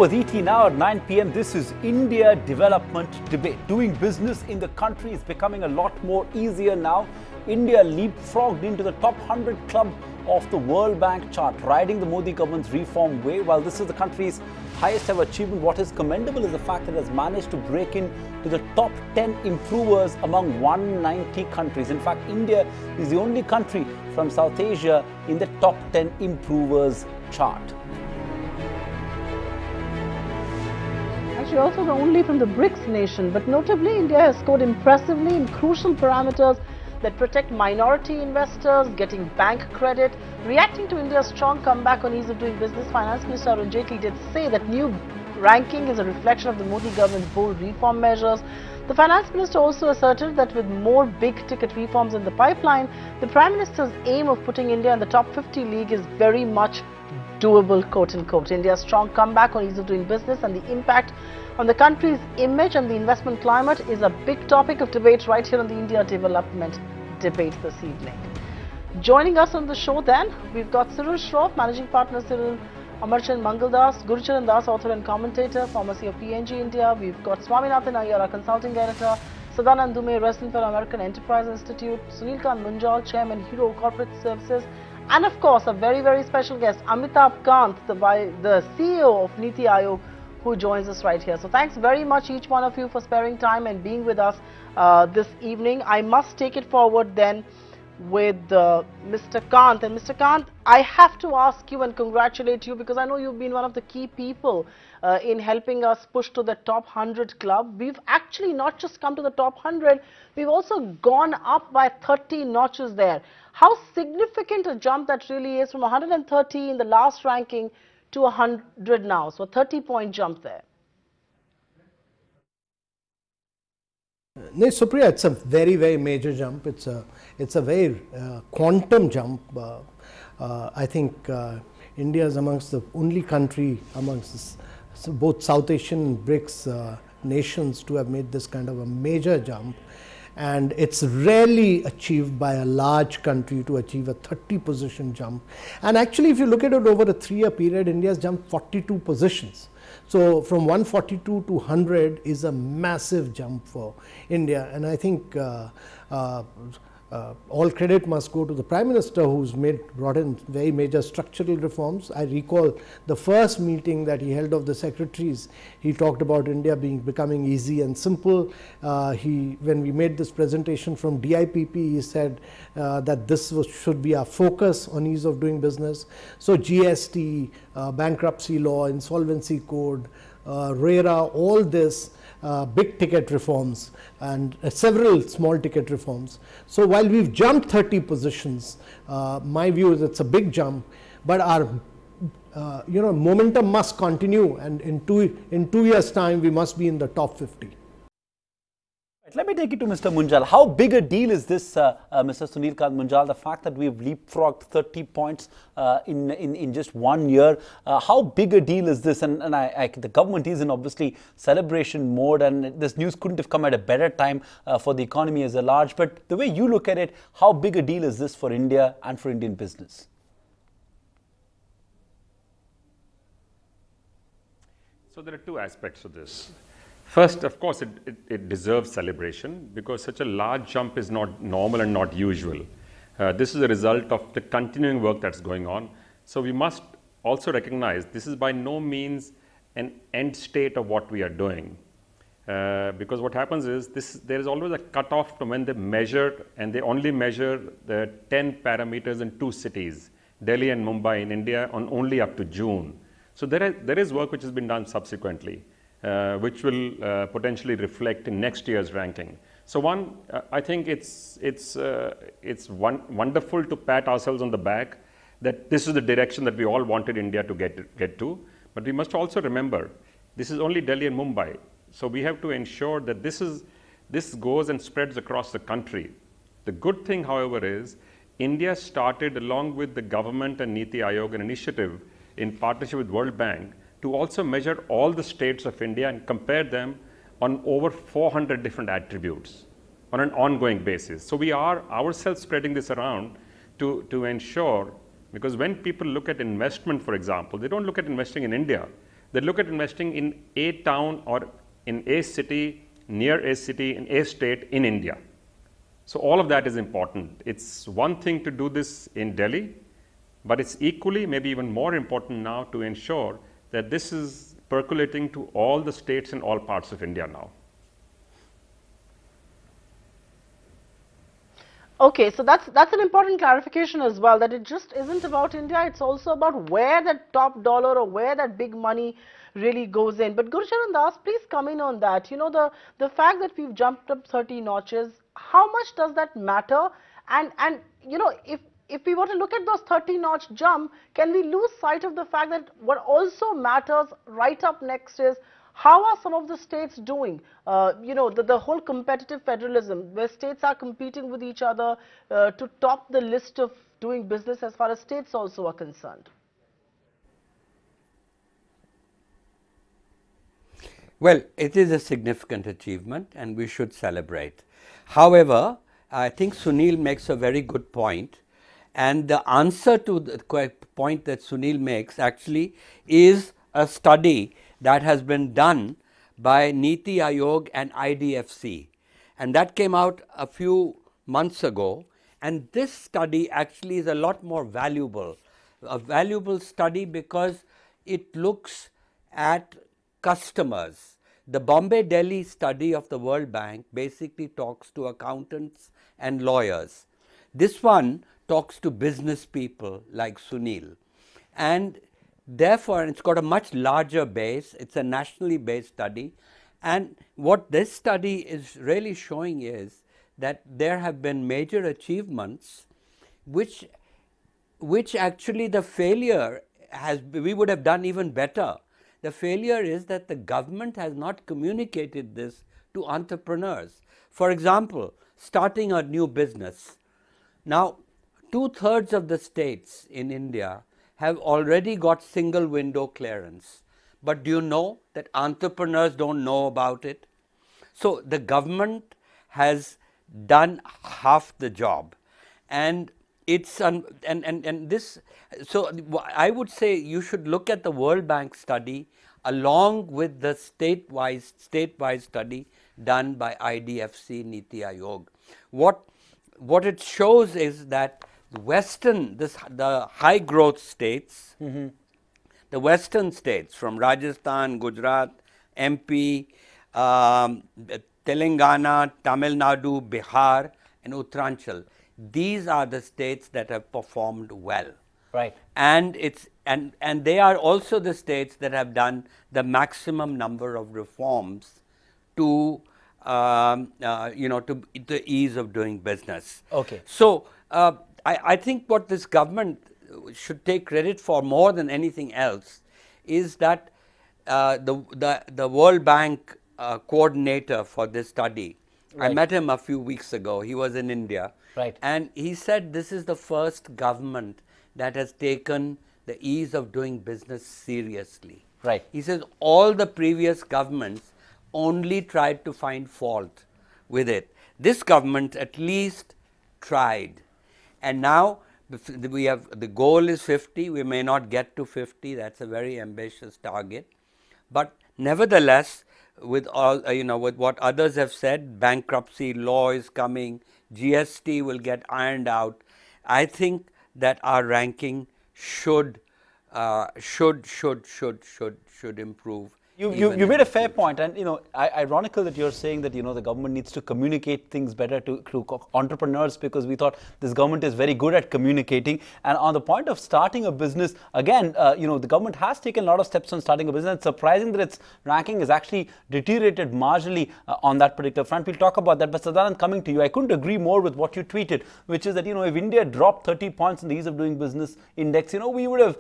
with ET now at 9 p.m. This is India Development Debate. Doing business in the country is becoming a lot more easier now. India leapfrogged into the top 100 club of the World Bank chart, riding the Modi government's reform wave. While this is the country's highest ever achievement, what is commendable is the fact that it has managed to break into the top 10 improvers among 190 countries. In fact, India is the only country from South Asia in the top 10 improvers chart. Actually, also the only from the BRICS nation, but notably India has scored impressively in crucial parameters that protect minority investors, getting bank credit. Reacting to India's strong comeback on ease of doing business, Finance Minister Arun Jaitley did say that new ranking is a reflection of the Modi government's bold reform measures. The Finance Minister also asserted that with more big-ticket reforms in the pipeline, the Prime Minister's aim of putting India in the top 50 league is very much doable, quote-unquote. India's strong comeback on ease of doing business and the impact on the country's image and the investment climate is a big topic of debate right here on the India Development Debate this evening. Joining us on the show then, we've got Cyril Shroff, Managing Partner Cyril Amarchand Mangaldas, Gurucharan Das, author and commentator, former CEO of PNG India. We've got Swaminathan Iyer, Consulting Editor, Sadanand Dume, Resident for American Enterprise Institute, Sunil Kant Munjal, Chairman, Hero Corporate Services, and of course, a very, very special guest, Amitabh Kant, the CEO of Niti Aayog, who joins us right here. So thanks very much each one of you for sparing time and being with us this evening. I must take it forward then with Mr. Kant. And Mr. Kant, I have to ask you and congratulate you because I know you've been one of the key people in helping us push to the top 100 club. We've actually not just come to the top 100, we've also gone up by 30 notches there. How significant a jump that really is from 130 in the last ranking to 100 now. So a 30-point jump there. No, Supriya, it's a very, very major jump. It's a very quantum jump. I think India is amongst the only country amongst both South Asian and BRICS nations to have made this kind of a major jump. And it's rarely achieved by a large country to achieve a 30 position jump. And actually, if you look at it over a 3-year period, India has jumped 42 positions. So from 142 to 100 is a massive jump for India. And I think all credit must go to the Prime Minister, who's brought in very major structural reforms. I recall the first meeting that he held of the secretaries, he talked about India becoming easy and simple. When we made this presentation from DIPP, he said that this should be our focus on ease of doing business. So GST, bankruptcy law, insolvency code, RERA, all this, big ticket reforms and several small ticket reforms. So while we've jumped 30 positions, my view is it's a big jump, but our momentum must continue, and in two years' time we must be in the top 50. Let me take it to Mr. Munjal. How big a deal is this, Mr. Sunil Kant Munjal, the fact that we've leapfrogged 30 points in just 1 year? How big a deal is this? And the government is in obviously celebration mode, and this news couldn't have come at a better time for the economy as a large. But the way you look at it, how big a deal is this for India and for Indian business? So there are two aspects to this. First, of course, it deserves celebration because such a large jump is not normal and not usual. This is a result of the continuing work that's going on. So we must also recognize this is by no means an end state of what we are doing. Because what happens is there is always a cutoff to when they measure, and they only measure the 10 parameters in 2 cities, Delhi and Mumbai in India, on only up to June. So there is work which has been done subsequently. Which will potentially reflect in next year's ranking. So one, I think it's wonderful to pat ourselves on the back that this is the direction that we all wanted India to get to. But we must also remember, this is only Delhi and Mumbai. So we have to ensure that this goes and spreads across the country. The good thing, however, is India started, along with the government and Niti Aayog, an initiative in partnership with World Bank, to also measure all the states of India and compare them on over 400 different attributes on an ongoing basis. So we are ourselves spreading this around to ensure, because when people look at investment, for example, they don't look at investing in India. They look at investing in a town or in a city, near a city, in a state in India. So all of that is important. It's one thing to do this in Delhi, but it's equally, maybe even more important now to ensure that this is percolating to all the states and all parts of India now. Okay, so that's an important clarification as well, that it just isn't about India, it's also about where that top dollar or where that big money really goes in. But Gurucharan Das, please come in on that. You know, the fact that we've jumped up 30 notches, how much does that matter? And you know, if we were to look at those 30-notch jump, can we lose sight of the fact that what also matters right up next is how are some of the states doing? You know, the whole competitive federalism, where states are competing with each other to top the list of doing business as far as states also are concerned. Well, it is a significant achievement and we should celebrate. However, I think Sunil makes a very good point, and the answer to the point that Sunil makes actually is a study that has been done by Niti Aayog and IDFC, and that came out a few months ago, and this study actually is a lot more valuable, a valuable study because it looks at customers. The Bombay-Delhi study of the World Bank basically talks to accountants and lawyers. This one talks to business people like Sunil, and therefore it's got a much larger base. It's a nationally based study, and what this study is really showing is that there have been major achievements which actually the failure has, we would have done even better. The failure is that the government has not communicated this to entrepreneurs. For example, starting a new business. Now, 2/3 of the states in India have already got single window clearance. But do you know that entrepreneurs don't know about it? So the government has done half the job, and it's this. So I would say you should look at the World Bank study along with the statewide study done by IDFC Niti Aayog. What it shows is that the high growth states, the western states from Rajasthan, Gujarat, MP, Telangana, Tamil Nadu, Bihar and Uttaranchal, these are the states that have performed well. Right. And they are also the states that have done the maximum number of reforms to to the ease of doing business. Okay. So I think what this government should take credit for more than anything else is that the World Bank coordinator for this study, right. I met him a few weeks ago. He was in India. Right. And he said this is the first government that has taken the ease of doing business seriously. Right. He says all the previous governments only tried to find fault with it. This government at least tried. And now we have, the goal is 50, we may not get to 50, that's a very ambitious target. But nevertheless, with all, with what others have said, bankruptcy law is coming, GST will get ironed out. I think that our ranking should improve. You made a fair point, and ironical that you're saying that the government needs to communicate things better to entrepreneurs, because we thought this government is very good at communicating. And on the point of starting a business, again, the government has taken a lot of steps on starting a business. It's surprising that its ranking is actually deteriorated marginally on that particular front. We'll talk about that. But Sadanand, coming to you, I couldn't agree more with what you tweeted, which is that if India dropped 30 points in the ease of doing business index, we would have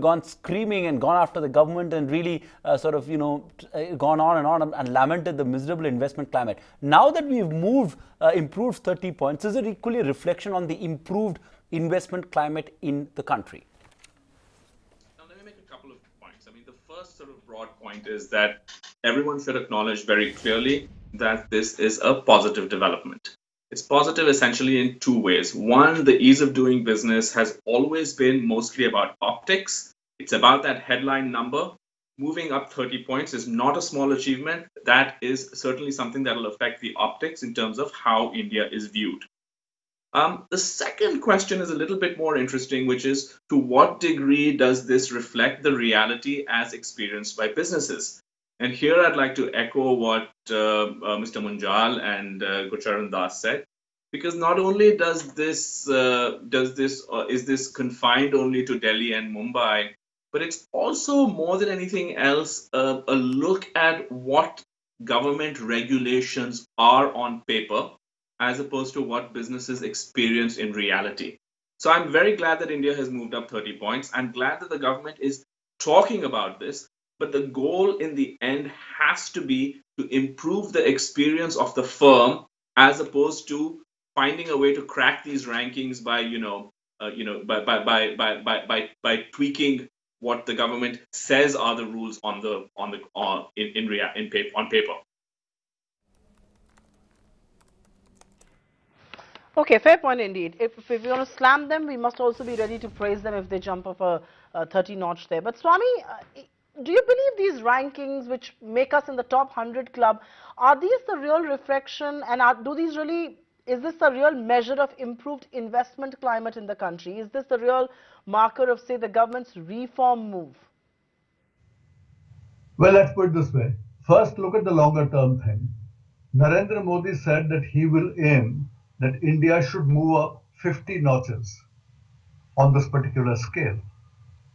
gone screaming and gone after the government and really sort of gone on and lamented the miserable investment climate. Now that we've improved 30 points, is it equally a reflection on the improved investment climate in the country? Now, let me make a couple of points. I mean, the first sort of broad point is that everyone should acknowledge very clearly that this is a positive development. It's positive essentially in two ways. One, the ease of doing business has always been mostly about optics. It's about that headline number. moving up 30 points is not a small achievement. That is certainly something that will affect the optics in terms of how India is viewed. The second question is a little bit more interesting, which is to what degree does this reflect the reality as experienced by businesses? And here I'd like to echo what Mr. Munjal and Gurcharan Das said, because not only is this confined only to Delhi and Mumbai, but it's also more than anything else a look at what government regulations are on paper as opposed to what businesses experience in reality. So I'm very glad that India has moved up 30 points. I'm glad that the government is talking about this, but the goal in the end has to be to improve the experience of the firm as opposed to finding a way to crack these rankings by by tweaking what the government says are the rules on paper. Okay, fair point indeed. If we want to slam them, we must also be ready to praise them if they jump off a 30 notch there. But Swami, do you believe these rankings which make us in the top 100 club, are these the real reflection, and is this the real measure of improved investment climate in the country? Is this the real marker of, say, the government's reform move? Well, let's put it this way. First, look at the longer term thing. Narendra Modi said that he will aim that India should move up 50 notches on this particular scale.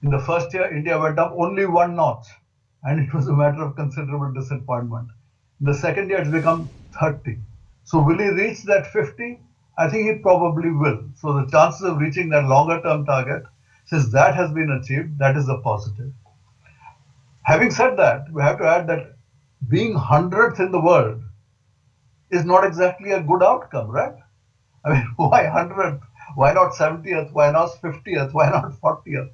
In the first year, India went up only 1 notch, and it was a matter of considerable disappointment. In the second year, it's become 30. So will he reach that 50? I think he probably will. So the chances of reaching that longer term target, since that has been achieved, that is a positive. Having said that, we have to add that being 100th in the world is not exactly a good outcome, right? I mean, why 100th? Why not 70th? Why not 50th? Why not 40th?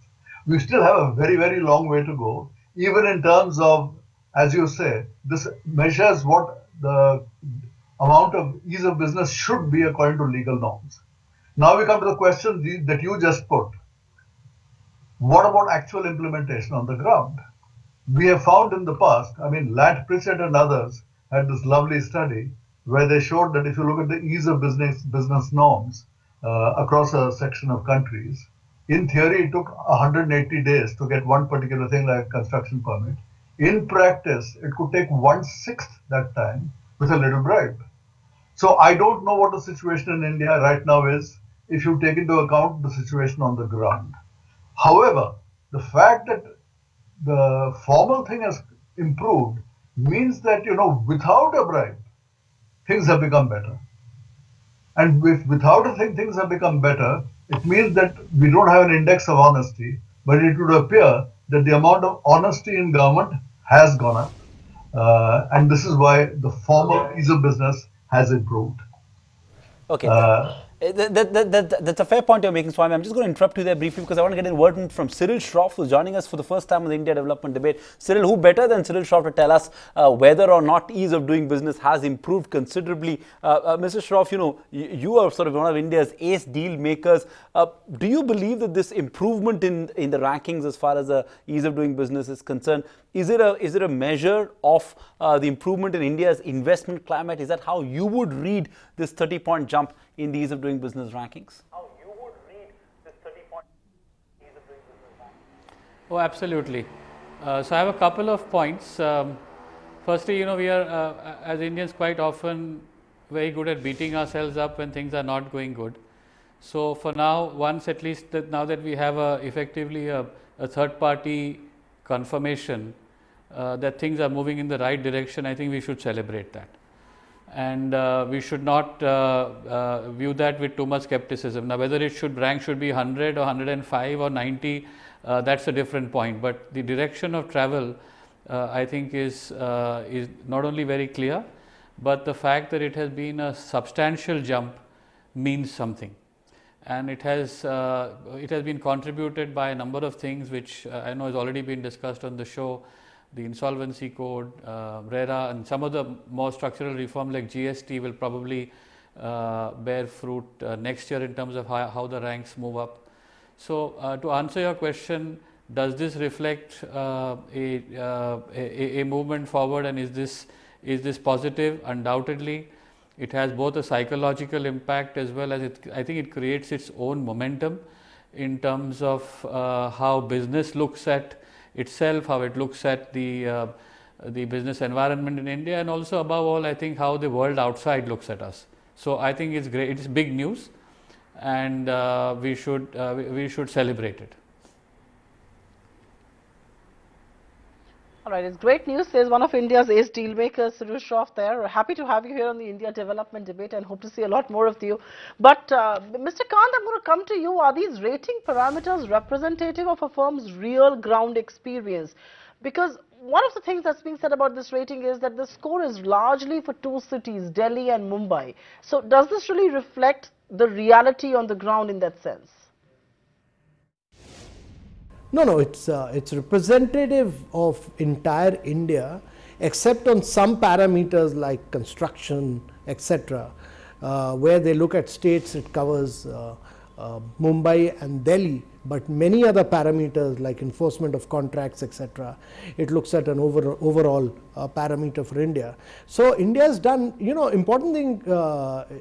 We still have a very, very long way to go, even in terms of, as you say, this measures what the amount of ease of business should be according to legal norms. Now we come to the question that you just put. What about actual implementation on the ground? We have found in the past, I mean, Lant Pritchett and others had this lovely study where they showed that if you look at the ease of business norms across a section of countries, in theory it took 180 days to get one particular thing like a construction permit. In practice, it could take 1/6 that time with a little bribe. So I don't know what the situation in India right now is if you take into account the situation on the ground. However, the fact that the formal thing has improved means that, without a bribe, things have become better. And without a thing, things have become better, it means that we don't have an index of honesty, but it would appear that the amount of honesty in government has gone up. And this is why the formal ease of business has improved. Okay. That's a fair point you're making, Swami. I'm just going to interrupt you there briefly because I want to get a word from Cyril Shroff, who's joining us for the first time on the India Development Debate. Cyril, who better than Cyril Shroff to tell us whether or not ease of doing business has improved considerably? Mr. Shroff, you are sort of one of India's ace deal makers. Do you believe that this improvement in the rankings as far as the ease of doing business is concerned, is it a measure of the improvement in India's investment climate? Is that how you would read this 30-point jump in the ease of doing business rankings? How you would read this 30-point ease of doing business rankings? Oh, absolutely. So I have a couple of points. Firstly, we are as Indians quite often very good at beating ourselves up when things are not going good. So for now, once at least now that we have effectively a third-party confirmation that things are moving in the right direction, I think we should celebrate that. And we should not view that with too much skepticism. Now, whether it rank should be 100 or 105 or 90, that's a different point. But the direction of travel, I think, is not only very clear, but the fact that it has been a substantial jump means something. And it has been contributed by a number of things which I know has already been discussed on the show. The insolvency code, RERA, and some of the more structural reform like GST will probably bear fruit next year in terms of how the ranks move up. So to answer your question, Does this reflect a movement forward, and is this positive? Undoubtedly, it has both a psychological impact as well as I think it creates its own momentum in terms of how business looks at itself, how it looks at the business environment in India, and also above all, I think how the world outside looks at us. So I think it's great. It's big news, and we should celebrate it. All right, it's great news, says one of India's ace deal makers, Suresh Shroff there. We're happy to have you here on the India Development Debate and hope to see a lot more of you. But Mr. Kant, I'm going to come to you. Are these rating parameters representative of a firm's real ground experience? Because one of the things that's being said about this rating is that the score is largely for two cities, Delhi and Mumbai. So does this really reflect the reality on the ground in that sense? No, it's representative of entire India, except on some parameters like construction, etc. Where they look at states, it covers Mumbai and Delhi, but many other parameters like enforcement of contracts, etc. It looks at an overall parameter for India. So India has done, important thing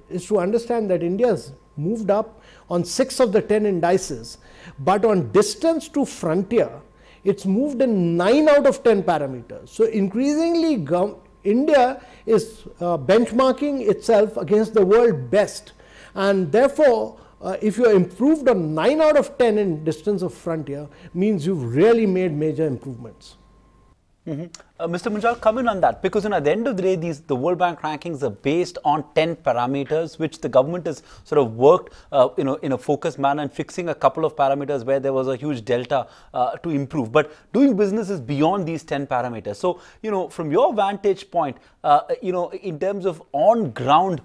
is to understand that India has moved up on 6 of the 10 indices, but on distance to frontier, it's moved in 9 out of 10 parameters. So increasingly, India is benchmarking itself against the world best, and therefore, if you are improved on 9 out of 10 in distance of frontier, means you've really made major improvements. Mr. Munjal, comment on that, because at the end of the day, the World Bank rankings are based on 10 parameters, which the government has sort of worked in a focused manner and fixing a couple of parameters where there was a huge delta to improve. But doing business is beyond these 10 parameters. So, from your vantage point, in terms of on ground,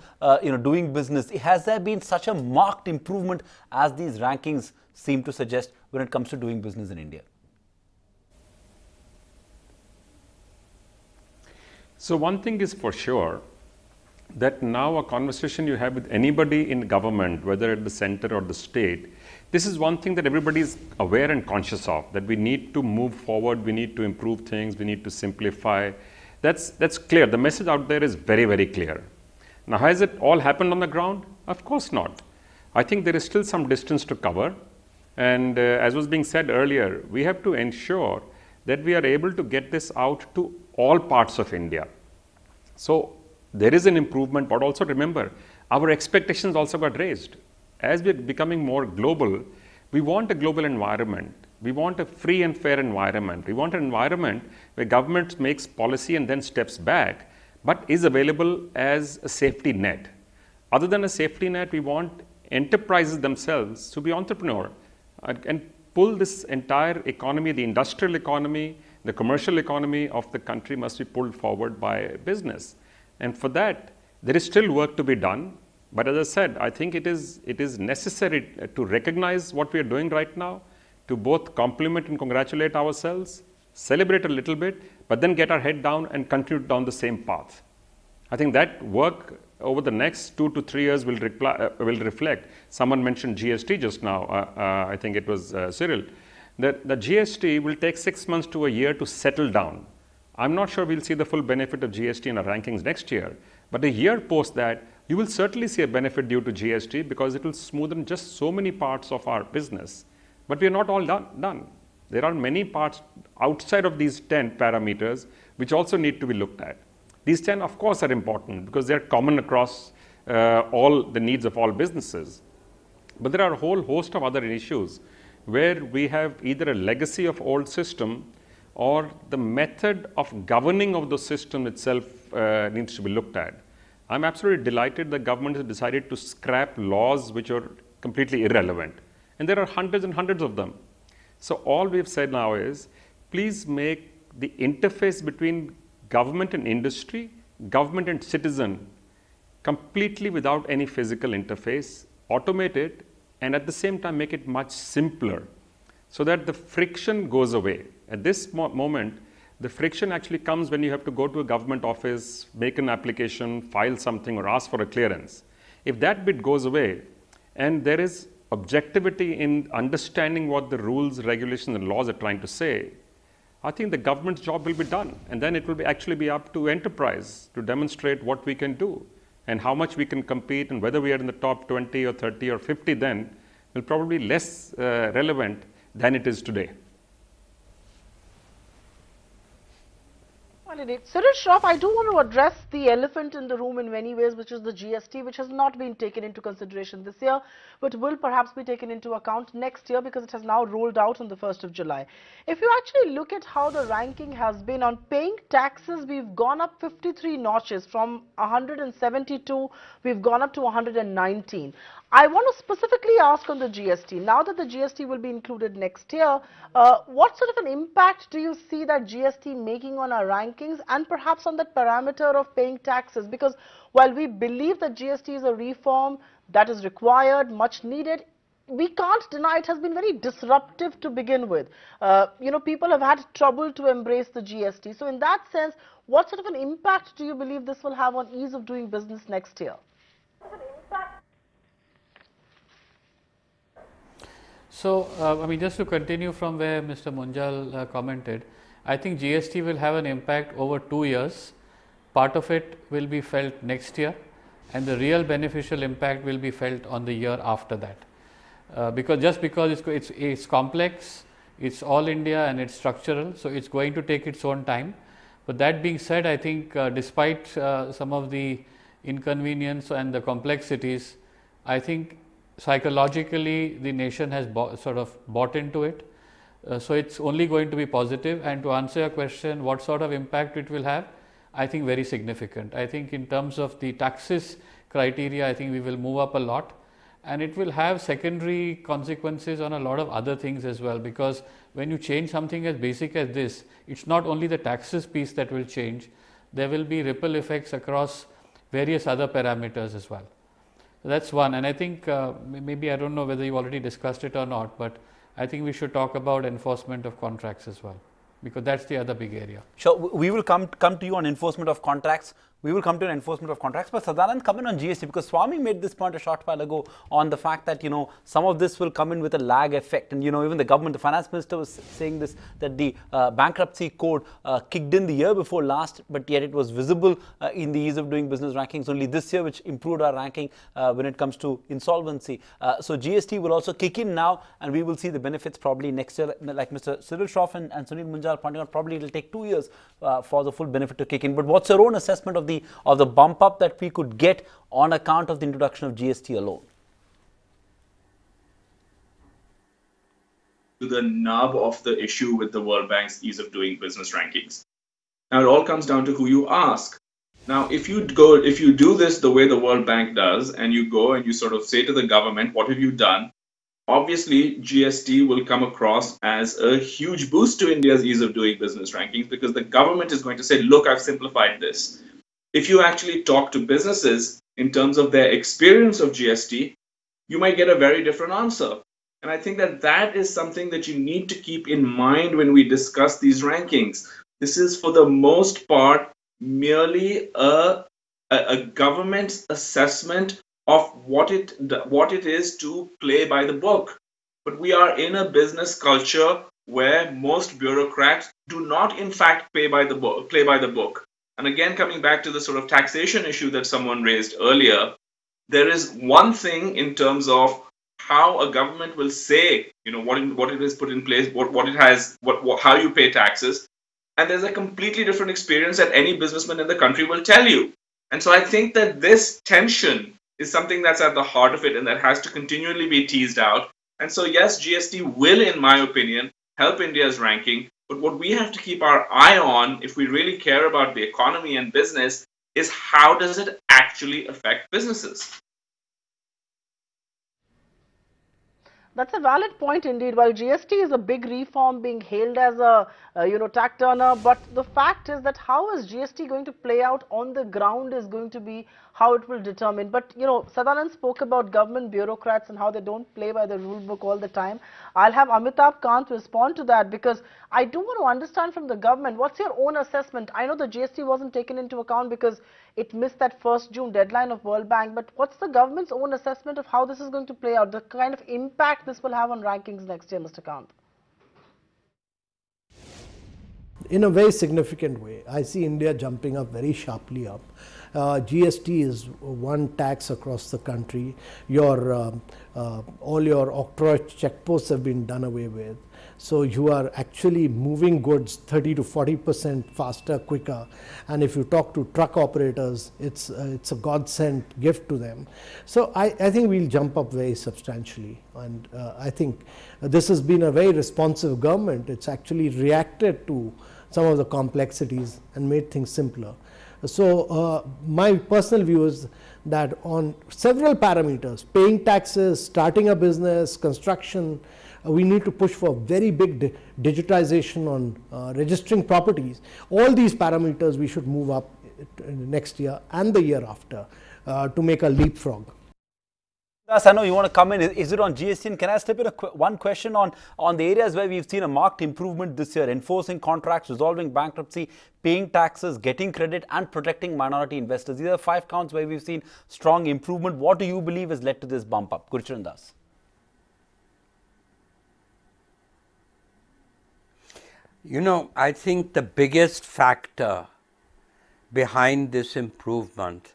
doing business, has there been such a marked improvement as these rankings seem to suggest when it comes to doing business in India? So one thing is for sure, that now a conversation you have with anybody in government, whether at the center or the state, this is one thing that everybody is aware and conscious of, that we need to move forward, we need to improve things, we need to simplify. That's clear. The message out there is very, very clear. Now, has it all happened on the ground? Of course not. I think there is still some distance to cover. And as was being said earlier, we have to ensure that we are able to get this out to all parts of India. So there is an improvement, but also remember, our expectations also got raised. As we are becoming more global, we want a global environment. We want a free and fair environment. We want an environment where government makes policy and then steps back, but is available as a safety net. Other than a safety net, we want enterprises themselves to be entrepreneur and pull this entire economy, the industrial economy, the commercial economy of the country must be pulled forward by business. And for that, there is still work to be done. But as I said, I think it is necessary to recognize what we are doing right now, to both compliment and congratulate ourselves, celebrate a little bit, but then get our head down and continue down the same path. I think that work over the next 2 to 3 years will reflect. Someone mentioned GST just now. I think it was Cyril. The GST will take 6 months to a year to settle down. I'm not sure we'll see the full benefit of GST in our rankings next year, but a year post that, you will certainly see a benefit due to GST because it will smoothen just so many parts of our business. But we are not all done. There are many parts outside of these 10 parameters which also need to be looked at. These 10, of course, are important because they are common across all the needs of all businesses. But there are a whole host of other issues where we have either a legacy of old system or the method of governing of the system itself needs to be looked at. I'm absolutely delighted the government has decided to scrap laws which are completely irrelevant. And there are hundreds and hundreds of them. So all we've said now is, please make the interface between government and industry, government and citizen, completely without any physical interface, automate it, and at the same time make it much simpler so that the friction goes away. At this moment, the friction actually comes when you have to go to a government office, make an application, file something or ask for a clearance. If that bit goes away and there is objectivity in understanding what the rules, regulations and laws are trying to say, I think the government's job will be done, and then it will actually be up to enterprise to demonstrate what we can do and how much we can compete, and whether we are in the top 20 or 30 or 50 then will probably be less relevant than it is today. Cyril Shroff, I do want to address the elephant in the room in many ways, which is the GST, which has not been taken into consideration this year, but will perhaps be taken into account next year because it has now rolled out on the 1st of July. If you actually look at how the ranking has been on paying taxes, we've gone up 53 notches from 172, we've gone up to 119. I want to specifically ask on the GST. Now that the GST will be included next year, what sort of an impact do you see that GST making on our rankings and perhaps on that parameter of paying taxes? Because while we believe that GST is a reform that is required, much needed, we can't deny it has been very disruptive to begin with. People have had trouble to embrace the GST. So in that sense, what sort of an impact do you believe this will have on ease of doing business next year? So, I mean, just to continue from where Mr. Munjal commented, I think GST will have an impact over 2 years. Part of it will be felt next year, and the real beneficial impact will be felt on the year after that. Because it's complex, it's all India and it's structural, so it's going to take its own time. But that being said, I think despite some of the inconvenience and the complexities, I think psychologically the nation has sort of bought into it. So it's only going to be positive. And to answer your question, what sort of impact it will have, I think very significant. I think in terms of the taxes criteria, I think we will move up a lot, and it will have secondary consequences on a lot of other things as well, because when you change something as basic as this, it's not only the taxes piece that will change, there will be ripple effects across various other parameters as well. That's one. And I think maybe, I don't know whether you already discussed it or not, but I think we should talk about enforcement of contracts as well, because that's the other big area. Sure, we will come to you on enforcement of contracts. We will come to an enforcement of contracts, but Sadanand, come in on GST, because Swami made this point a short while ago on the fact that, some of this will come in with a lag effect. And, even the government, the finance minister was saying this, that the bankruptcy code kicked in the year before last, but yet it was visible in the ease of doing business rankings only this year, which improved our ranking when it comes to insolvency. So GST will also kick in now, and we will see the benefits probably next year. Like Mr. Cyril Shroff and Sunil Munjal pointing out, probably it will take 2 years for the full benefit to kick in. But what's your own assessment of the bump up that we could get on account of the introduction of GST alone? To the nub of the issue with the World Bank's ease of doing business rankings. Now it all comes down to who you ask. Now, if you do this the way the World Bank does, and you go and you sort of say to the government, what have you done? Obviously, GST will come across as a huge boost to India's ease of doing business rankings, because the government is going to say, look, I've simplified this. If you actually talk to businesses in terms of their experience of GST, you might get a very different answer. And I think that is something that you need to keep in mind when we discuss these rankings. This is, for the most part, merely a government's assessment of what it is to play by the book. But we are in a business culture where most bureaucrats do not, in fact, play by the book. And again, coming back to the sort of taxation issue that someone raised earlier, there is one thing in terms of how a government will say, what it has put in place, how you pay taxes, and there's a completely different experience that any businessman in the country will tell you. And so I think that this tension is something that's at the heart of it, and that has to continually be teased out. And so yes, GST will, in my opinion, help India's ranking. But what we have to keep our eye on, if we really care about the economy and business, is how does it actually affect businesses? That's a valid point indeed. While GST is a big reform being hailed as a tack turner, but the fact is that how is GST going to play out on the ground is going to be how it will determine. But Sadanand spoke about government bureaucrats and how they don't play by the rule book all the time. I'll have Amitabh Kant respond to that, because I do want to understand from the government, what's your own assessment? I know the GST wasn't taken into account because It missed that 1st June deadline of World Bank. But what's the government's own assessment of how this is going to play out, the kind of impact this will have on rankings next year, Mr. Kant? In a very significant way. I see India jumping up very sharply up. GST is one tax across the country. All your octroi checkposts have been done away with. So you are actually moving goods 30 to 40% faster, quicker. And if you talk to truck operators, it's a godsend gift to them. So I think we'll jump up very substantially. And I think this has been a very responsive government. It's actually reacted to some of the complexities and made things simpler. So my personal view is that on several parameters, paying taxes, starting a business, construction, we need to push for very big digitization on registering properties. All these parameters we should move up next year and the year after to make a leapfrog. I know you want to come in. Is it on GST? And can I step in one question on the areas where we've seen a marked improvement this year? Enforcing contracts, resolving bankruptcy, paying taxes, getting credit and protecting minority investors. These are 5 counts where we've seen strong improvement. What do you believe has led to this bump up? Gurcharan Das. You know, I think the biggest factor behind this improvement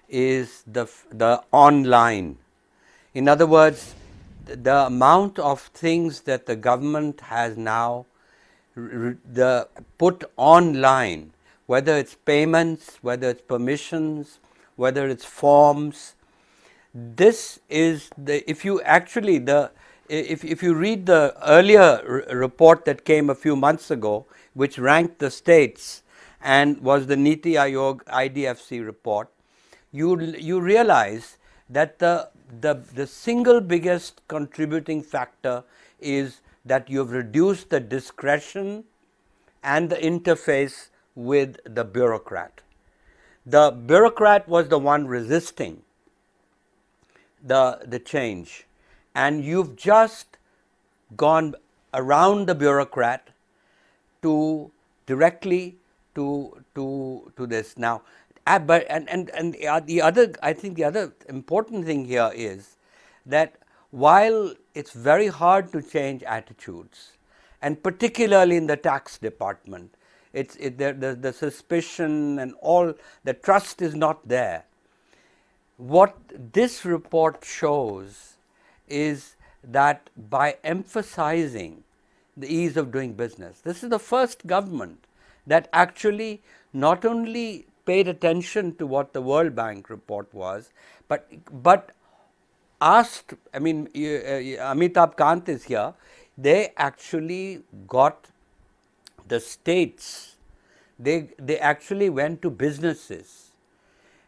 is the online. In other words, the amount of things that the government has now put online, whether it's payments, whether it's permissions, whether it's forms. This is if you read the earlier report that came a few months ago, which ranked the states and was the Niti Aayog IDFC report, you realize that the single biggest contributing factor is that you've reduced the discretion and the interface with the bureaucrat. The bureaucrat was the one resisting the change, and you've just gone around the bureaucrat to directly to this now. But the other important thing here is that while it's very hard to change attitudes, and particularly in the tax department, the suspicion and all the trust is not there. What this report shows is that by emphasizing the ease of doing business, this is the first government that actually not only paid attention to what the World Bank report was, but asked, I mean, Amitabh Kant is here, they actually got the states, they actually went to businesses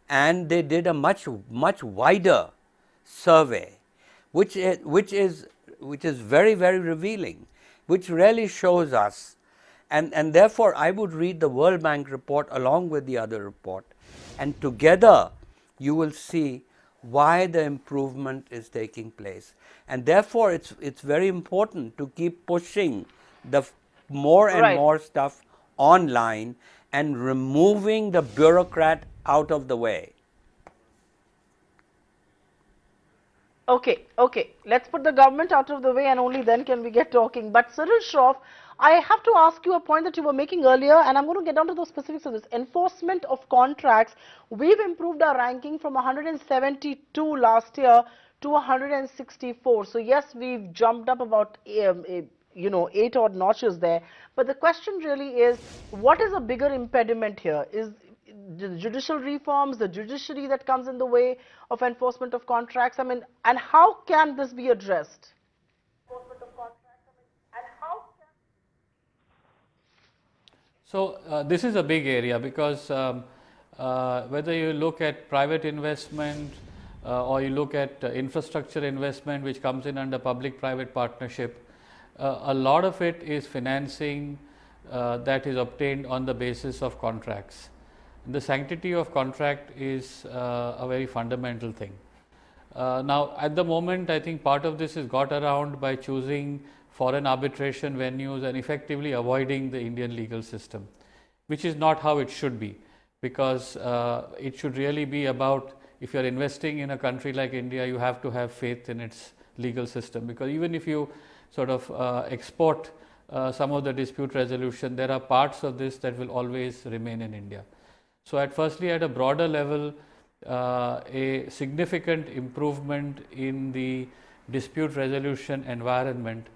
and they did a much wider survey, which is very, very revealing, which really shows us. And therefore, I would read the World Bank report along with the other report, and together you will see why the improvement is taking place. And therefore, it's very important to keep pushing the more and more stuff online and removing the bureaucrat out of the way. Okay. Let's put the government out of the way and only then can we get talking. But Cyril Shroff, I have to ask you a point that you were making earlier, and I'm going to get down to those specifics of this. Enforcement of contracts, we've improved our ranking from 172 last year to 164. So yes, we've jumped up about 8 odd notches there. But the question really is, what is a bigger impediment here? Is the judicial reforms, the judiciary that comes in the way of enforcement of contracts? I mean, and how can this be addressed? So this is a big area because whether you look at private investment or you look at infrastructure investment, which comes in under public-private partnership, a lot of it is financing that is obtained on the basis of contracts. The sanctity of contract is a very fundamental thing. Now, at the moment, I think part of this is got around by choosing foreign arbitration venues and effectively avoiding the Indian legal system, which is not how it should be. because it should really be about, if you're investing in a country like India, you have to have faith in its legal system, because even if you sort of export some of the dispute resolution, there are parts of this that will always remain in India. So firstly, at a broader level, a significant improvement in the dispute resolution environment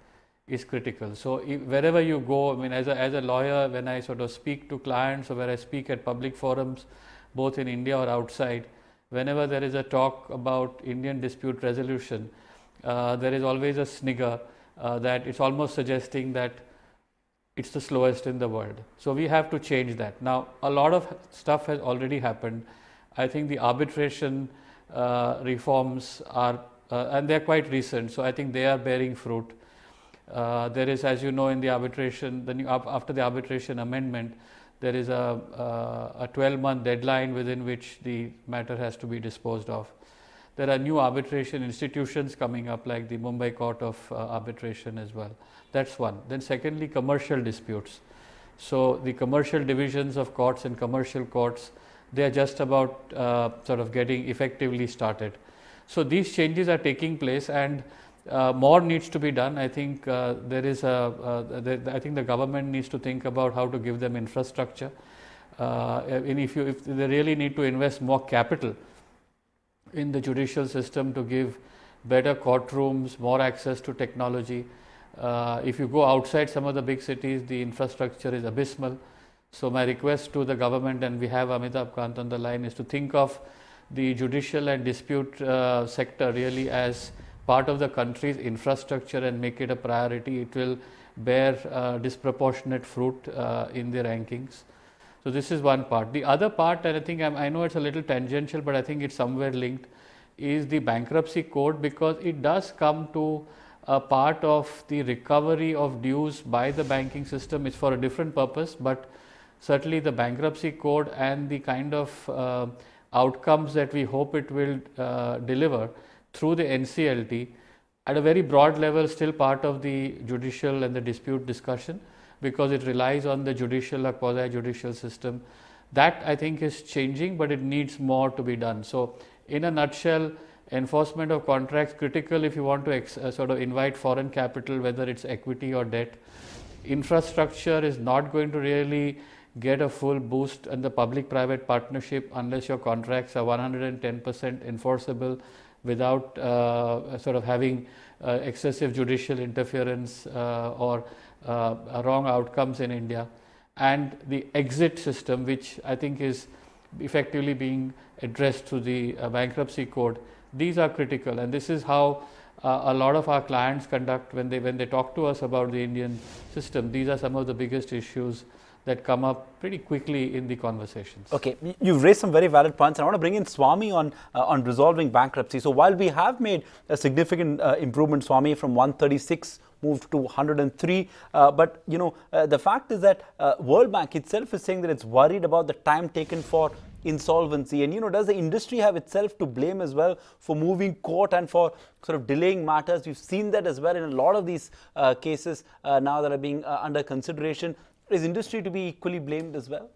is critical. So wherever you go, I mean, as a lawyer, when I sort of speak to clients or where I speak at public forums, both in India or outside, whenever there is a talk about Indian dispute resolution, there is always a snigger that it's almost suggesting that it's the slowest in the world. So we have to change that. Now, a lot of stuff has already happened. I think the arbitration reforms are, and they're quite recent, so I think they are bearing fruit. There is, as you know, in the arbitration, after the arbitration amendment, there is a 12-month deadline within which the matter has to be disposed of. There are new arbitration institutions coming up, like the Mumbai Court of Arbitration as well. That's one. Then secondly, commercial disputes. So the commercial divisions of courts and commercial courts, they are just about sort of getting effectively started. So these changes are taking place, and more needs to be done. I think I think the government needs to think about how to give them infrastructure. And if they really need to invest more capital in the judicial system to give better courtrooms, more access to technology. If you go outside some of the big cities, the infrastructure is abysmal. So my request to the government, and we have Amitabh Kant on the line, is to think of the judicial and dispute sector really as part of the country's infrastructure and make it a priority. It will bear disproportionate fruit in the rankings. So this is one part. The other part, and I think I know it's a little tangential, but I think it's somewhere linked, is the bankruptcy code, because it does come to a part of the recovery of dues by the banking system. It's for a different purpose, but certainly the bankruptcy code and the kind of outcomes that we hope it will deliver through the NCLT at a very broad level, still part of the judicial and the dispute discussion, because it relies on the judicial or quasi-judicial system. That I think is changing, but it needs more to be done. So in a nutshell, enforcement of contracts critical if you want to sort of invite foreign capital, whether it's equity or debt. Infrastructure is not going to really get a full boost in the public-private partnership unless your contracts are 110% enforceable without sort of having excessive judicial interference or wrong outcomes in India. And the exit system, which I think is effectively being addressed through the bankruptcy code, these are critical, and this is how a lot of our clients conduct when they talk to us about the Indian system. These are some of the biggest issues that come up pretty quickly in the conversations. Okay, you've raised some very valid points, and I want to bring in Swami on resolving bankruptcy. So while we have made a significant improvement, Swami, from 136 moved to 103, but you know the fact is that World Bank itself is saying that it's worried about the time taken for insolvency, and you know, does the industry have itself to blame as well for moving court and for sort of delaying matters? We've seen that as well in a lot of these cases now that are being under consideration. Is industry to be equally blamed as well?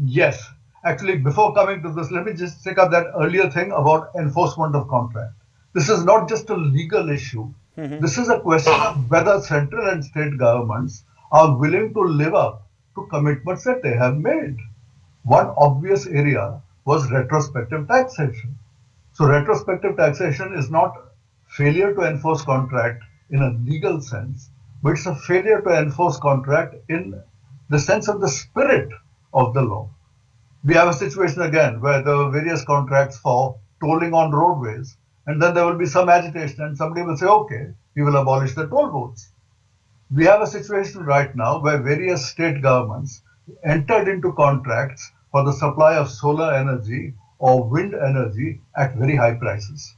Yes. Actually, before coming to this, let me just take up that earlier thing about enforcement of contract. This is not just a legal issue. This is a question of whether central and state governments are willing to live up to commitments that they have made. One obvious area was retrospective taxation. So retrospective taxation is not failure to enforce contract in a legal sense, but it's a failure to enforce contract in the sense of the spirit of the law. We have a situation again where there are various contracts for tolling on roadways, and then there will be some agitation and somebody will say, okay, we will abolish the toll booths. We have a situation right now where various state governments entered into contracts for the supply of solar energy or wind energy at very high prices.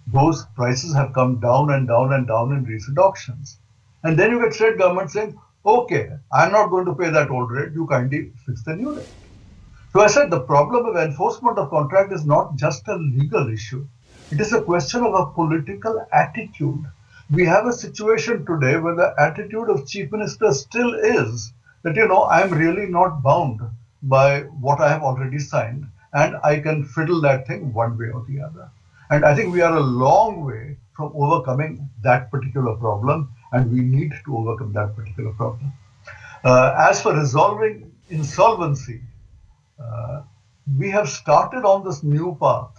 Those prices have come down and down and down in recent auctions. And then you get state government saying, okay, I'm not going to pay that old rate, you kindly fix the new rate. So I said the problem of enforcement of contract is not just a legal issue. It is a question of a political attitude. We have a situation today where the attitude of Chief Minister still is that, you know, I'm really not bound by what I have already signed, and I can fiddle that thing one way or the other. And I think we are a long way from overcoming that particular problem, and we need to overcome that particular problem. As for resolving insolvency, we have started on this new path.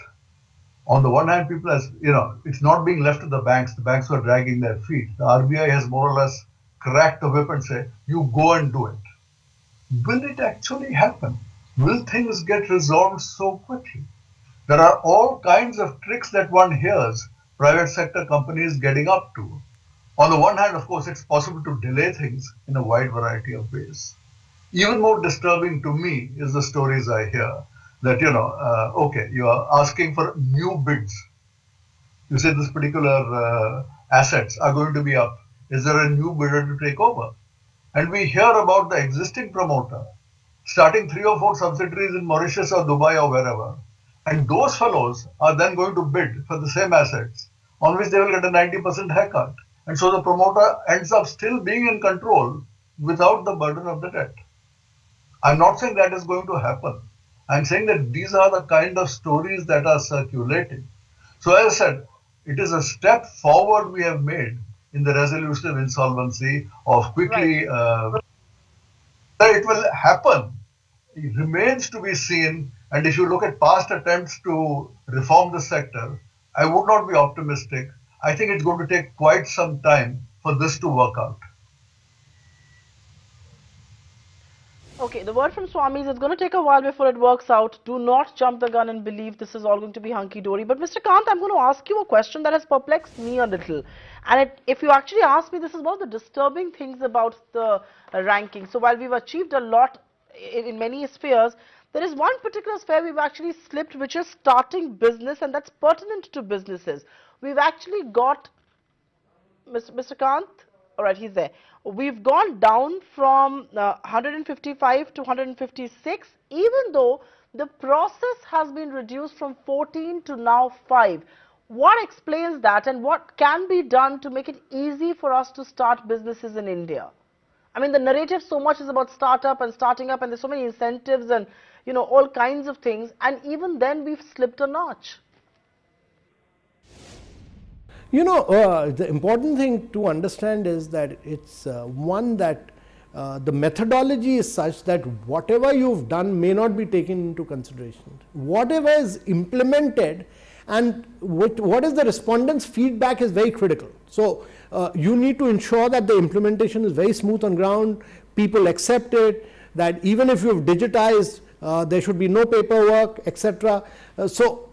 On the one hand, people, as you know, it's not being left to the banks. The banks are dragging their feet. The RBI has more or less cracked the whip and say, you go and do it. Will it actually happen? Will things get resolved so quickly? There are all kinds of tricks that one hears private sector companies getting up to. On the one hand, of course, it's possible to delay things in a wide variety of ways. Even more disturbing to me is the stories I hear that, you know, okay, you are asking for new bids. You say this particular assets are going to be up. Is there a new bidder to take over? And we hear about the existing promoter starting 3 or 4 subsidiaries in Mauritius or Dubai or wherever. And those fellows are then going to bid for the same assets on which they will get a 90% haircut. And so the promoter ends up still being in control without the burden of the debt. I'm not saying that is going to happen. I'm saying that these are the kind of stories that are circulating. So as I said, it is a step forward we have made in the resolution of insolvency, of quickly, it will happen. It remains to be seen. And if you look at past attempts to reform the sector, I would not be optimistic. I think it's going to take quite some time for this to work out. Okay, the word from Swami is it's going to take a while before it works out. Do not jump the gun and believe this is all going to be hunky-dory. But Mr. Kant, I'm going to ask you a question that has perplexed me a little. And if you actually ask me, this is one of the disturbing things about the ranking. So while we've achieved a lot in many spheres, there is one particular sphere we've actually slipped, which is starting business, and that's pertinent to businesses. We've actually got, Mr. Kant, all right, he's there. We've gone down from 155 to 156, even though the process has been reduced from 14 to now 5. What explains that, and what can be done to make it easy for us to start businesses in India? I mean, the narrative so much is about startup and starting up, and there's so many incentives and, you know, all kinds of things, and even then we've slipped a notch. You know, the important thing to understand is that it's one that the methodology is such that whatever you've done may not be taken into consideration. Whatever is implemented and what is the respondent's feedback is very critical. So you need to ensure that the implementation is very smooth on ground, people accept it, that even if you've digitized, there should be no paperwork, etc. So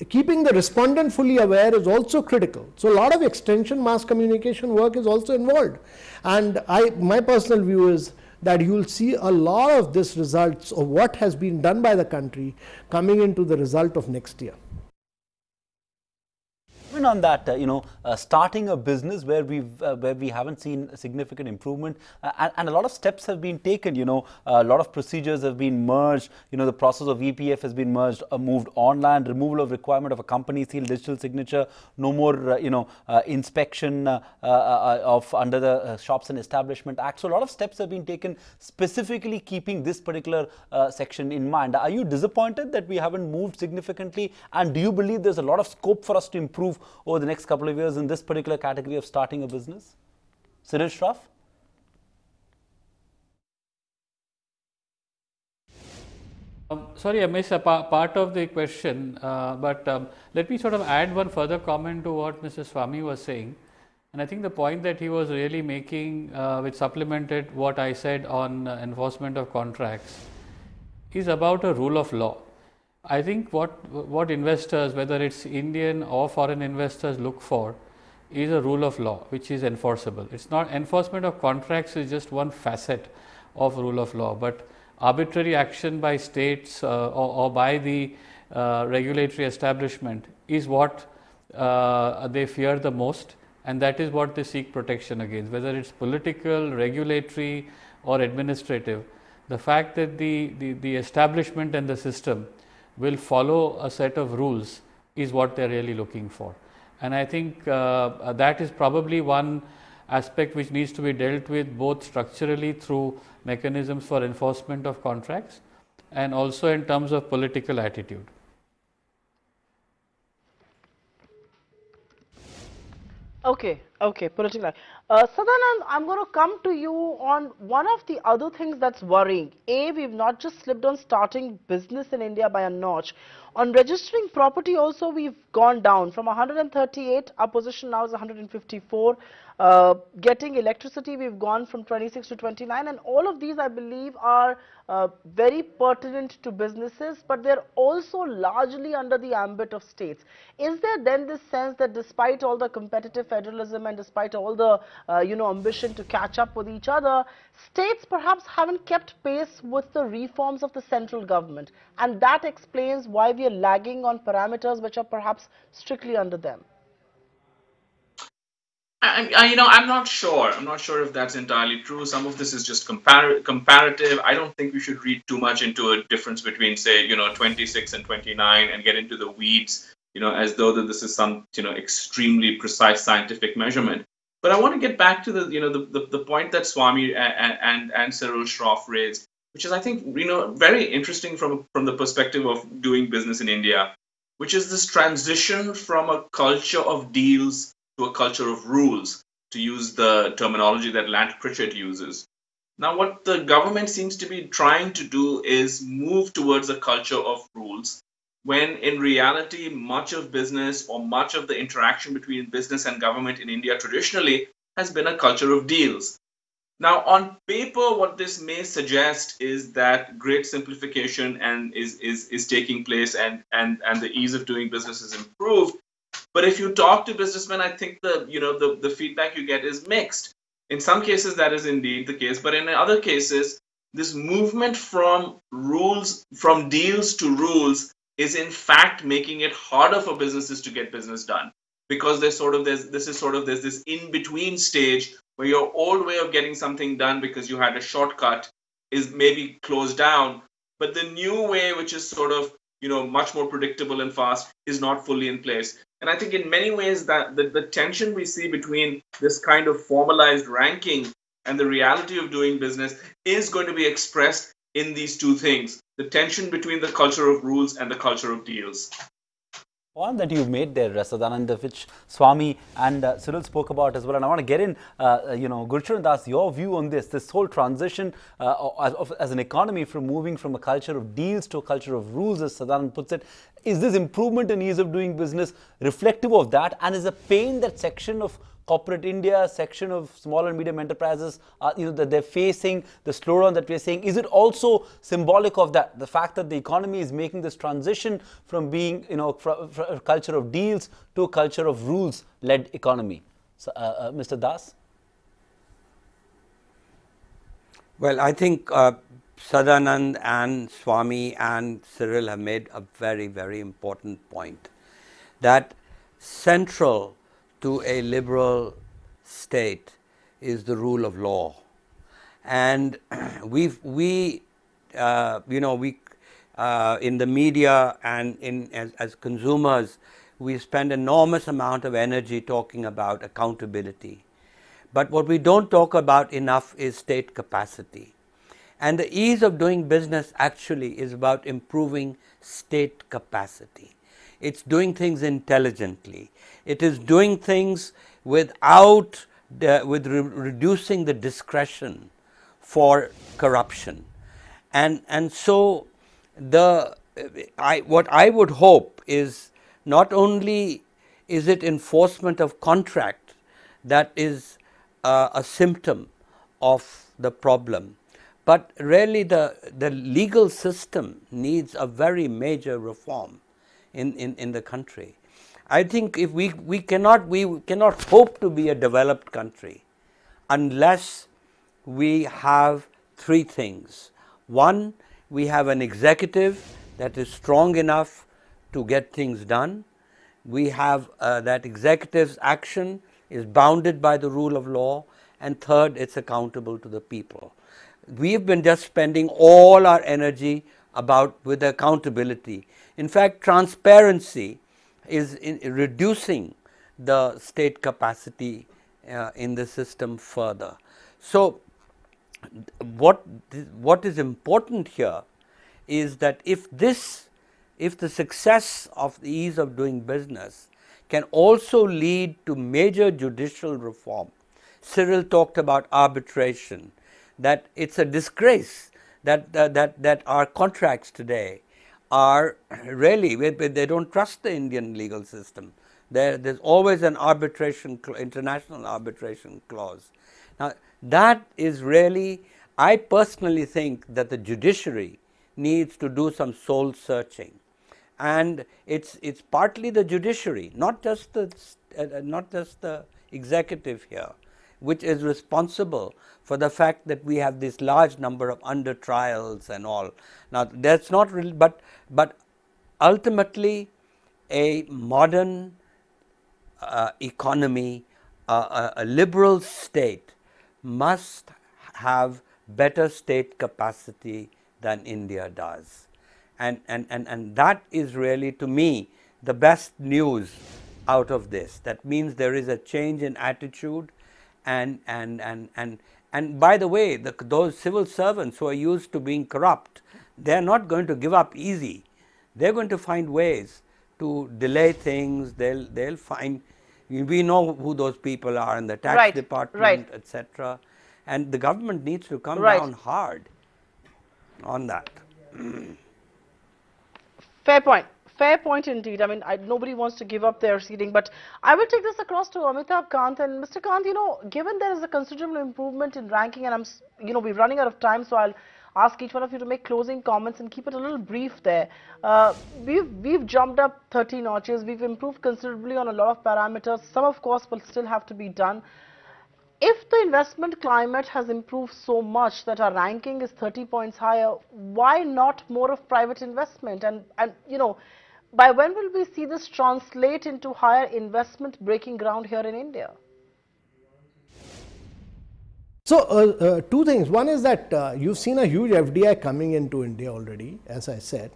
keeping the respondent fully aware is also critical. So a lot of extension mass communication work is also involved. And my personal view is that you will see a lot of this results of what has been done by the country coming into the result of next year. Even on that, starting a business where we haven't seen a significant improvement, and a lot of steps have been taken. A lot of procedures have been merged. The process of EPF has been merged, moved online. Removal of requirement of a company seal, digital signature. No more, inspection of under the Shops and Establishment Act. So a lot of steps have been taken, specifically keeping this particular section in mind. Are you disappointed that we haven't moved significantly? And do you believe there's a lot of scope for us to improve over the next couple of years in this particular category of starting a business? Cyril Shroff? Sorry, I missed a part of the question, but let me sort of add one further comment to what Mr. Swami was saying. And I think the point that he was really making, which supplemented what I said on enforcement of contracts, is about a rule of law. I think what investors, whether it's Indian or foreign investors, look for is a rule of law which is enforceable. It's not enforcement of contracts is just one facet of rule of law, but arbitrary action by states or by the regulatory establishment is what they fear the most, and that is what they seek protection against, whether it's political, regulatory or administrative. The fact that the establishment and the system will follow a set of rules is what they're really looking for. And I think that is probably one aspect which needs to be dealt with both structurally through mechanisms for enforcement of contracts and also in terms of political attitude. Okay, political. Sadanand, I'm going to come to you on one of the other things that's worrying. A, we've not just slipped on starting business in India by a notch. On registering property also, we've gone down from 138, our position now is 154. Getting electricity, we've gone from 26 to 29, and all of these, I believe, are very pertinent to businesses, but they're also largely under the ambit of states. Is there then this sense that despite all the competitive federalism and despite all the ambition to catch up with each other, states perhaps haven't kept pace with the reforms of the central government, and that explains why we are lagging on parameters which are perhaps strictly under them? I'm not sure. I'm not sure if that's entirely true. Some of this is just comparative. I don't think we should read too much into a difference between, say, 26 and 29 and get into the weeds, as though that this is some, extremely precise scientific measurement. But I want to get back to the point that Swami and Cyril Shroff raised, which is, I think, very interesting from the perspective of doing business in India, which is this transition from a culture of deals to a culture of rules, to use the terminology that Lant Pritchett uses. Now, what the government seems to be trying to do is move towards a culture of rules, when in reality, much of business or much of the interaction between business and government in India traditionally has been a culture of deals. Now, on paper, what this may suggest is that great simplification is taking place and the ease of doing business is improved. But if you talk to businessmen, I think the feedback you get is mixed. In some cases, that is indeed the case, but in other cases, this movement from deals to rules is in fact making it harder for businesses to get business done, because there's this in-between stage where your old way of getting something done because you had a shortcut is maybe closed down, but the new way, which is sort of much more predictable and fast, is not fully in place. And I think in many ways that the tension we see between this kind of formalized ranking and the reality of doing business is going to be expressed in these two things: the tension between the culture of rules and the culture of deals. Point that you made there, Sadanand, which Swami and Cyril spoke about as well, and I want to get in, Gurcharan Das, your view on this whole transition as an economy from moving from a culture of deals to a culture of rules, as Sadanand puts it. Is this improvement in ease of doing business reflective of that, and is the pain that section of corporate India, section of small and medium enterprises, that they're facing, the slowdown that we're seeing, is it also symbolic of that, the fact that the economy is making this transition from being, from a culture of deals to a culture of rules-led economy? So, Mr. Das? Well, I think Sadanand and Swami and Cyril have made a very, very important point, that central to a liberal state is the rule of law. And in the media and as consumers, we spend enormous amount of energy talking about accountability. But what we don't talk about enough is state capacity. And the ease of doing business actually is about improving state capacity. It's doing things intelligently. It is doing things without reducing the discretion for corruption. And so what I would hope is not only is it enforcement of contract that is a symptom of the problem, but really the legal system needs a very major reform in the country. I think if we cannot hope to be a developed country unless we have three things. One, we have an executive that is strong enough to get things done. We have that executive's action is bounded by the rule of law. And third, it's accountable to the people. We've been just spending all our energy with accountability. In fact, transparency is reducing the state capacity in the system further. So, what is important here is that if the success of the ease of doing business can also lead to major judicial reform. Cyril talked about arbitration, that it's a disgrace that our contracts today are really, they don't trust the Indian legal system. There's always an international arbitration clause. Now, that is really, I personally think that the judiciary needs to do some soul searching, and it's partly the judiciary, not just the executive here, which is responsible for the fact that we have this large number of under trials and all. Now, that's not really, but ultimately a modern economy, a liberal state must have better state capacity than India does. And that is really, to me, the best news out of this. That means there is a change in attitude, and by the way, those civil servants who are used to being corrupt, they're not going to give up easy. They're going to find ways to delay things. They'll find, we know who those people are in the tax department, etc. And the government needs to come down hard on that. Fair point. Fair point indeed. I mean, nobody wants to give up their seating, but I will take this across to Amitabh Kant. And Mr. Kant, you know, given there is a considerable improvement in ranking, and we're running out of time, so I'll ask each one of you to make closing comments and keep it a little brief there. We've jumped up 30 notches. We've improved considerably on a lot of parameters. Some, of course, will still have to be done. If the investment climate has improved so much that our ranking is 30 points higher, why not more of private investment? And you know, by when will we see this translate into higher investment breaking ground here in India? So, two things. One is that you've seen a huge FDI coming into India already, as I said.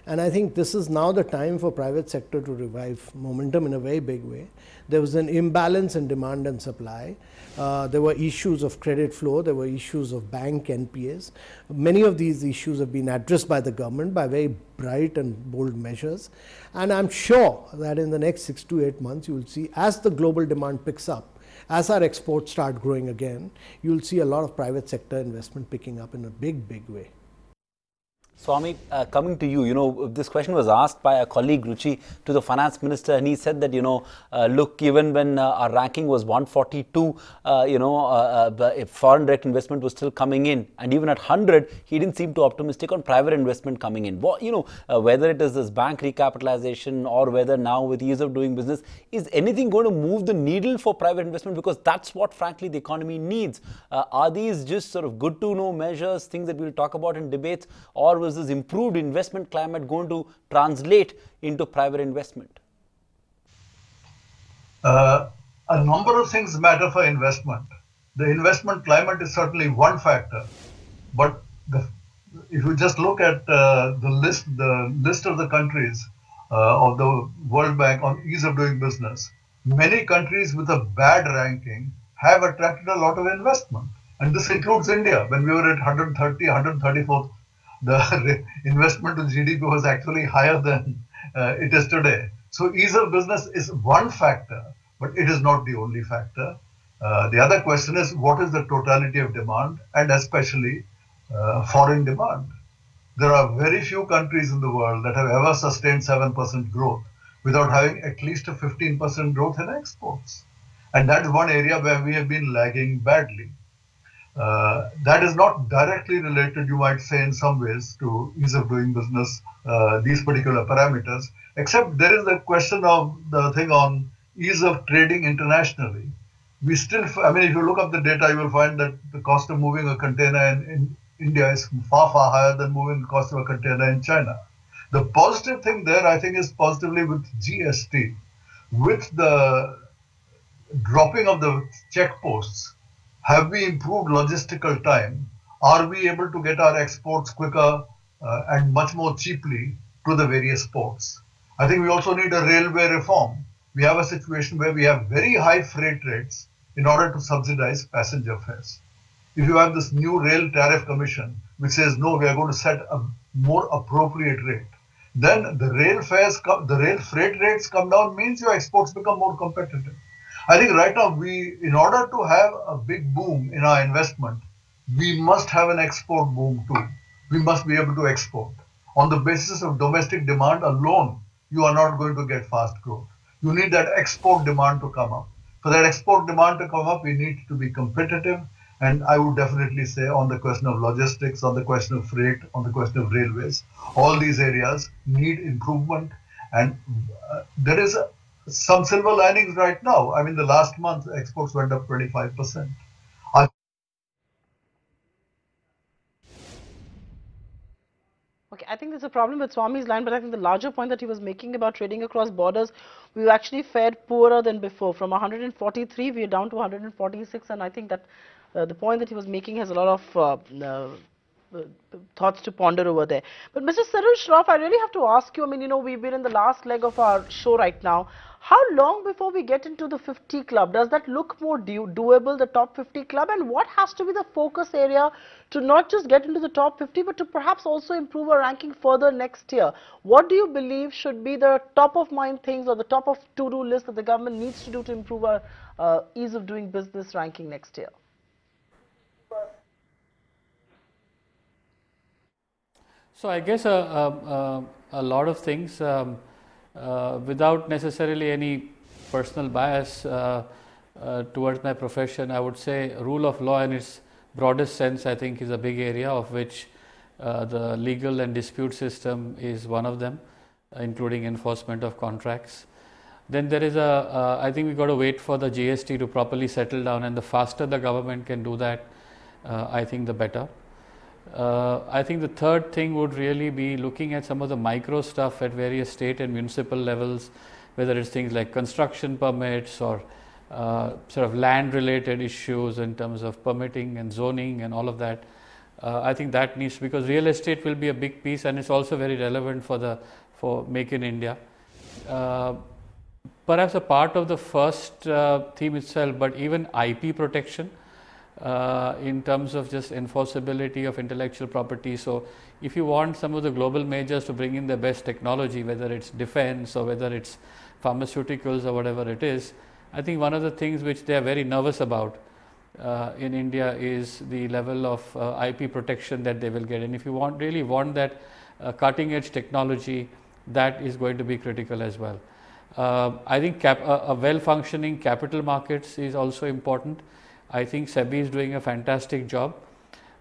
And I think this is now the time for private sector to revive momentum in a very big way. There was an imbalance in demand and supply. There were issues of credit flow. There were issues of bank NPAs. Many of these issues have been addressed by the government by very bright and bold measures. And I'm sure that in the next 6 to 8 months, you will see, as the global demand picks up, as our exports start growing again, you will see a lot of private sector investment picking up in a big, big way. Swami, coming to you, you know, this question was asked by a colleague, Ruchi, to the finance minister, and he said that, you know, look, even when our ranking was 142, foreign direct investment was still coming in, and even at 100, he didn't seem too optimistic on private investment coming in. You know, whether it is this bank recapitalization or whether now with ease of doing business, is anything going to move the needle for private investment? Because that's what, frankly, the economy needs. Are these just sort of good to know measures, things that we'll talk about in debates, or was this improved investment climate going to translate into private investment? A number of things matter for investment. The investment climate is certainly one factor, but if you just look at the list of the countries of the World Bank on ease of doing business, many countries with a bad ranking have attracted a lot of investment, and this includes India. When we were at 134th, the investment to GDP was actually higher than it is today. So ease of business is one factor, but it is not the only factor. The other question is, what is the totality of demand, and especially foreign demand? There are very few countries in the world that have ever sustained 7% growth without having at least a 15% growth in exports. And that is one area where we have been lagging badly. That is not directly related, you might say, in some ways to ease of doing business, these particular parameters, except there is the question of the thing on ease of trading internationally. We still, I mean, if you look up the data, you will find that the cost of moving a container in India is far, far higher than moving the cost of a container in China. The positive thing there, I think, is positively with GST. With the dropping of the checkposts, have we improved logistical time? Are we able to get our exports quicker and much more cheaply to the various ports? I think we also need a railway reform. We have a situation where we have very high freight rates in order to subsidize passenger fares. If you have this new rail tariff commission which says no, we are going to set a more appropriate rate, then the rail freight rates come down, means your exports become more competitive. I think right now in order to have a big boom in our investment, we must have an export boom too. We must be able to export. On the basis of domestic demand alone, you are not going to get fast growth. You need that export demand to come up. For that export demand to come up, we need to be competitive. And I would definitely say on the question of logistics, on the question of freight, on the question of railways, all these areas need improvement. And there is some silver linings right now. I mean, the last month exports went up 25%. Okay, I think there's a problem with Swami's line, but I think the larger point that he was making about trading across borders, we've actually fared poorer than before. From 143, we are down to 146, and I think that the point that he was making has a lot of thoughts to ponder over there. But Mr. Cyril Shroff, I really have to ask you, I mean, you know, we've been in the last leg of our show right now. How long before we get into the 50 club? Does that look more doable, the top 50 club? And what has to be the focus area to not just get into the top 50, but to perhaps also improve our ranking further next year? What do you believe should be the top of mind things or the top of to-do list that the government needs to do to improve our ease of doing business ranking next year? So I guess a lot of things without necessarily any personal bias towards my profession. I would say rule of law in its broadest sense, I think, is a big area of which the legal and dispute system is one of them, including enforcement of contracts. Then there is I think we got to wait for the GST to properly settle down, and the faster the government can do that, I think the better. I think the third thing would really be looking at some of the micro stuff at various state and municipal levels, whether it's things like construction permits or sort of land related issues in terms of permitting and zoning and all of that. I think that needs, because real estate will be a big piece, and it's also very relevant for Make in India. Perhaps a part of the first theme itself, but even IP protection. In terms of just enforceability of intellectual property. So if you want some of the global majors to bring in their best technology, whether it's defense or whether it's pharmaceuticals or whatever it is, I think one of the things which they are very nervous about in India is the level of IP protection that they will get. And if you really want that cutting edge technology, that is going to be critical as well. I think a well functioning capital markets is also important. I think SEBI is doing a fantastic job,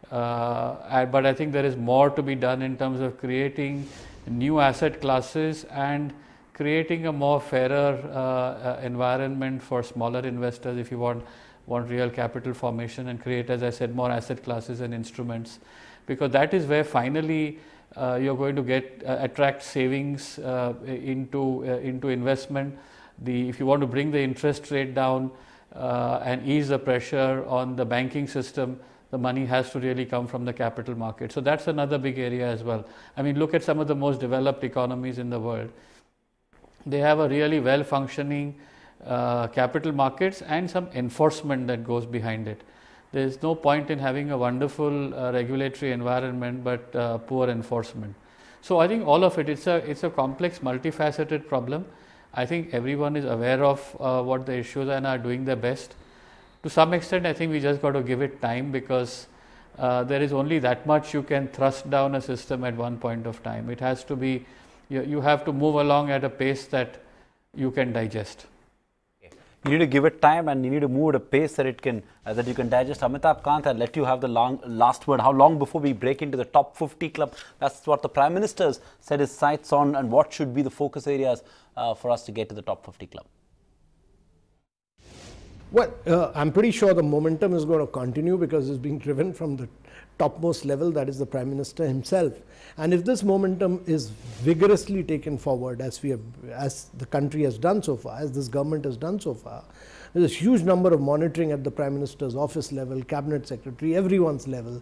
but I think there is more to be done in terms of creating new asset classes and creating a more fairer environment for smaller investors if you want real capital formation, and create, as I said, more asset classes and instruments, because that is where finally you're going to attract savings into investment. If you want to bring the interest rate down, and ease the pressure on the banking system, the money has to really come from the capital market. So that's another big area as well. I mean, look at some of the most developed economies in the world. They have a really well functioning capital markets and some enforcement that goes behind it. There is no point in having a wonderful regulatory environment but poor enforcement. So I think all of it, it's a complex, multifaceted problem. I think everyone is aware of what the issues are and are doing their best. To some extent, I think we just got to give it time, because there is only that much you can thrust down a system at one point of time. It has to be, you have to move along at a pace that you can digest. You need to give it time, and you need to move at a pace that it can that you can digest. Amitabh Kant, I'll let you have the last word. How long before we break into the top 50 club? That's what the Prime Minister's set his sights on, and what should be the focus areas for us to get to the top 50 club. Well, I'm pretty sure the momentum is going to continue, because it's being driven from the topmost level, that is the Prime Minister himself. And if this momentum is vigorously taken forward, as the country has done so far, as this government has done so far, there's a huge number of monitoring at the Prime Minister's office level, Cabinet Secretary, everyone's level.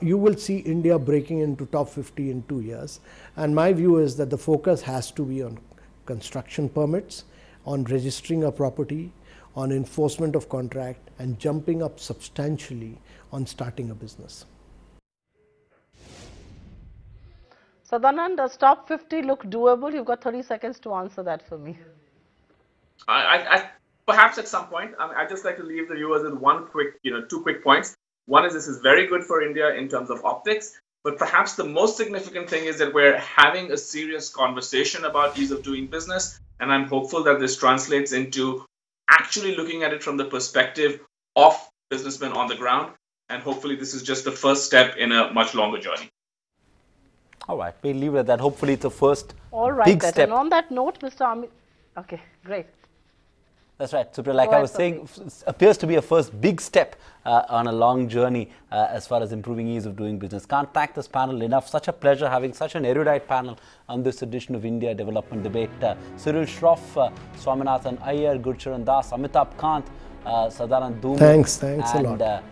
You will see India breaking into top 50 in 2 years. And my view is that the focus has to be on construction permits, on registering a property, on enforcement of contract and jumping up substantially on starting a business. Sadanand, does top 50 look doable? You've got 30 seconds to answer that for me. Perhaps at some point. I'd just like to leave the viewers with two quick points. One is this is very good for India in terms of optics, but perhaps the most significant thing is that we're having a serious conversation about ease of doing business, and I'm hopeful that this translates into actually looking at it from the perspective of businessmen on the ground, and hopefully this is just the first step in a much longer journey. All right, we'll leave it at that. Hopefully it's a first big step. And on that note, Mr. Amit, okay, great. That's right, Supriya. Like I was saying, appears to be a first big step on a long journey as far as improving ease of doing business. Can't thank this panel enough. Such a pleasure having such an erudite panel on this edition of India Development Debate. Cyril Shroff, Swaminathan Iyer, Gurcharan Das, Amitabh Kant, Sadanand Dhoom. Thanks a lot.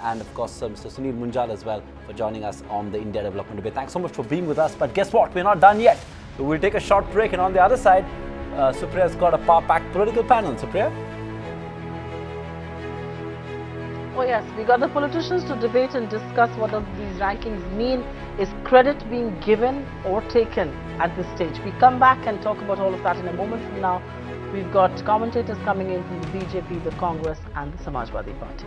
And of course, Mr. Sunil Munjal as well for joining us on the India Development Debate. Thanks so much for being with us. But guess what? We're not done yet. We'll take a short break, and on the other side, Supriya's got a power-packed political panel. Supriya? Oh yes, we got the politicians to debate and discuss what these rankings mean. Is credit being given or taken at this stage? We come back and talk about all of that in a moment from now. We've got commentators coming in from the BJP, the Congress and the Samajwadi Party.